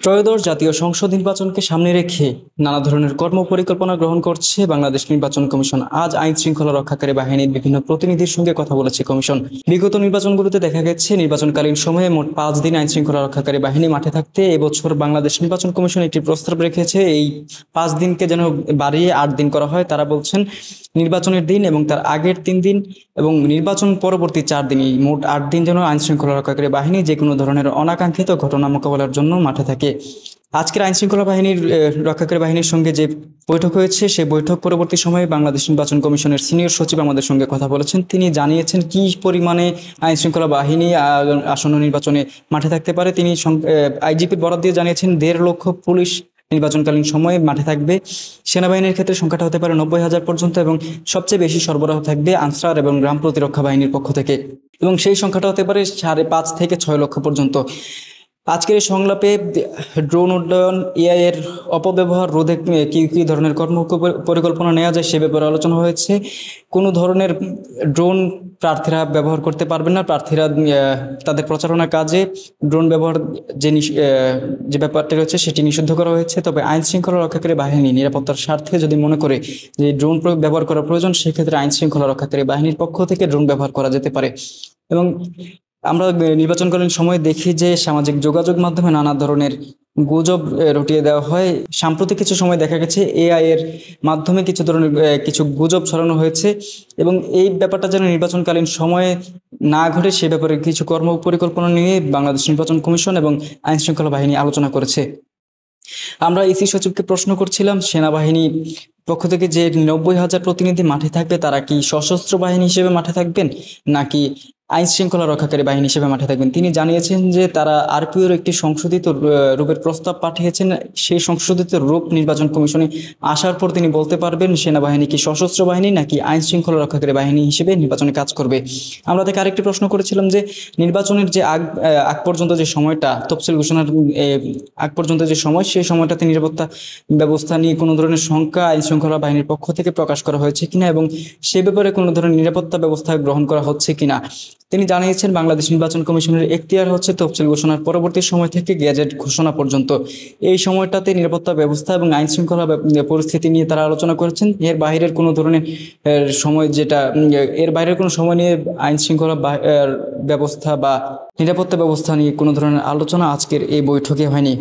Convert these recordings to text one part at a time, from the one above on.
ত্রয়োদশ জাতীয় সংসদ নির্বাচনকে সামনে রেখে নানা ধরনের কর্মপরিকল্পনা গ্রহণ করছে বাংলাদেশ নির্বাচন কমিশন। আজ আইন শৃঙ্খলা রক্ষাকারী বাহিনীর বিভিন্ন প্রতিনিধির সঙ্গে কথা বলেছে কমিশন। বিগত নির্বাচনগুলোতে দেখা গেছে নির্বাচনকালীন সময়ে মোট 5 দিন আইন শৃঙ্খলা রক্ষাকারী বাহিনী মাঠে থাকতে এবছর বাংলাদেশ নির্বাচন কমিশন একটি প্রস্তাব রেখেছে এই 5 দিনকে যেন বাড়িয়ে 8 দিন করা হয়। তারা বলছেন নির্বাচনের দিন এবং তার আগের 3 দিন এবং নির্বাচন পরবর্তী 4 দিন, এই মোট 8 দিন যেন আইন শৃঙ্খলা রক্ষাকারী বাহিনী যে কোনো ধরনের অনাকাঙ্ক্ষিত ঘটনা মোকাবেলার জন্য মাঠে থাকে। আজকের আইন শৃঙ্খলা বাহিনীর রক্ষাকারী বাহিনীর সঙ্গে যে বৈঠক হয়েছে, সেই বৈঠক পরবর্তী সময়ে বাংলাদেশ নির্বাচন কমিশনের সিনিয়র সচিব আমাদের সঙ্গে কথা বলেছেন। তিনি জানিয়েছেন কি পরিমাণে আইন শৃঙ্খলা বাহিনী আসন্ন নির্বাচনে মাঠে থাকতে পারে। তিনি আইজিপির বরাত দিয়ে জানিয়েছেন 1.5 লক্ষ পুলিশ নির্বাচনকালীন সময়ে মাঠে থাকবে। সেনাবাহিনীর ক্ষেত্রে সংখ্যাটা হতে পারে 90,000 পর্যন্ত এবং সবচেয়ে বেশি সরবরাহ থাকবে আনসার এবং গ্রাম প্রতিরক্ষা বাহিনীর পক্ষ থেকে, এবং সেই সংখ্যাটা হতে পারে 5.5 থেকে 6 লক্ষ পর্যন্ত। আজকের এই সংলাপে ড্রোন উড্ডয়ন, এআই এর অপব্যবহার রোধে কি কি ধরনের পরিকল্পনা নেওয়া যায় সে ব্যাপারে আলোচনা হয়েছে। কোনো ধরনের ড্রোন প্রার্থীরা ব্যবহার করতে পারবেন না। প্রার্থীরা তাদের প্রচারণা কাজে ড্রোন ব্যবহার যে ব্যাপারটি রয়েছে সেটি নিষিদ্ধ করা হয়েছে। তবে আইন শৃঙ্খলা রক্ষাকারী বাহিনী নিরাপত্তার স্বার্থে যদি মনে করে যে ড্রোন ব্যবহার করা প্রয়োজন, সেক্ষেত্রে আইন শৃঙ্খলা রক্ষাকারী বাহিনীর পক্ষ থেকে ড্রোন ব্যবহার করা যেতে পারে। এবং আমরা নির্বাচনকালীন সময় দেখি যে সামাজিক যোগাযোগ মাধ্যমে নানা ধরনের গুজব রটিয়ে দেওয়া হয়। সাম্প্রতিক কিছু সময় দেখা গেছে এআই এর মাধ্যমে কিছু গুজব ছড়ানো হয়েছে, এবং এই ব্যাপারটা যেন নির্বাচনকালীন সময়ে না ঘটে সে ব্যাপারে কিছু কর্ম পরিকল্পনা নিয়ে বাংলাদেশ নির্বাচন কমিশন এবং আইন শৃঙ্খলা বাহিনী আলোচনা করেছে। আমরা ইসি সচিবকে প্রশ্ন করছিলাম সেনাবাহিনী পক্ষ থেকে যে 90,000 প্রতিনিধি মাঠে থাকবে তারা কি সশস্ত্র বাহিনী হিসেবে মাঠে থাকবেন নাকি আইন শৃঙ্খলা রক্ষাকারী বাহিনী হিসেবে মাঠে থাকবেন। তিনি জানিয়েছেন যে তারা আরপিওর একটি সংশোধিত রূপের প্রস্তাব পাঠিয়েছেন। সেই সংশোধিত রূপ নির্বাচন কমিশনে আসার পর তিনি বলতে পারবেন সেনাবাহিনী কি সশস্ত্র বাহিনী নাকি আইন শৃঙ্খলা রক্ষাকারী বাহিনী হিসেবে নির্বাচনে কাজ করবে। আমরা তাকে আরেকটি প্রশ্ন করেছিলাম যে নির্বাচনের যে আগ পর্যন্ত যে সময়টা, তফসিল ঘোষণার আগ পর্যন্ত যে সময়, সেই সময়টাতে নিরাপত্তা ব্যবস্থা নিয়ে কোনো ধরনের শঙ্কা আইন শৃঙ্খলা বাহিনীর পক্ষ থেকে প্রকাশ করা হয়েছে কিনা এবং সে ব্যাপারে কোনো ধরনের নিরাপত্তা ব্যবস্থা গ্রহণ করা হচ্ছে কিনা। তিনি জানিয়েছেন বাংলাদেশ নির্বাচন কমিশনের এখতিয়ার হচ্ছে তফসিল ঘোষণার পরবর্তী সময় থেকে গ্যাজেট ঘোষণা পর্যন্ত। এই সময়টাতে নিরাপত্তা ব্যবস্থা এবং আইন শৃঙ্খলা পরিস্থিতি নিয়ে তারা আলোচনা করেছেন। এর বাইরের কোনো ধরনের সময় নিয়ে আইন শৃঙ্খলা ব্যবস্থা বা নিরাপত্তা ব্যবস্থা নিয়ে কোনো ধরনের আলোচনা আজকের এই বৈঠকে হয়নি।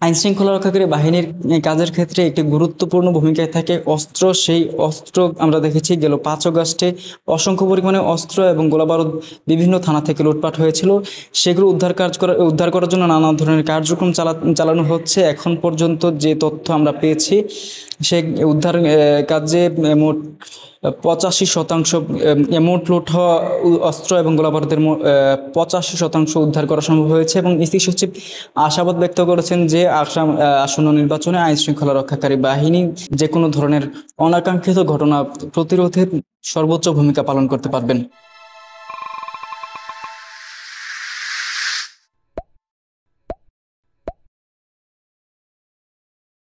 আইন শৃঙ্খলা রক্ষাকারী বাহিনীর কাজের ক্ষেত্রে একটি গুরুত্বপূর্ণ ভূমিকায় থাকে অস্ত্র। সেই অস্ত্র আমরা দেখেছি গেল 5 আগস্টে অসংখ্য পরিমাণে অস্ত্র এবং গোলাবারুদ বিভিন্ন থানা থেকে লুটপাট হয়েছিল। সেগুলো উদ্ধার করার জন্য নানা ধরনের কার্যক্রম চালানো হচ্ছে। এখন পর্যন্ত যে তথ্য আমরা পেয়েছি, সে উদ্ধার কাজে মোট 85% মোট লুট হওয়া অস্ত্র এবং গোলাবারুদের 85% উদ্ধার করা সম্ভব হয়েছে। এবং ইসি সচিব আশাবাদ ব্যক্ত করেছেন যে আসন্ন নির্বাচনে আইন শৃঙ্খলা রক্ষাকারী বাহিনী যে কোনো ধরনের অনাকাঙ্ক্ষিত ঘটনা প্রতিরোধে সর্বোচ্চ ভূমিকা পালন করতে পারবেন।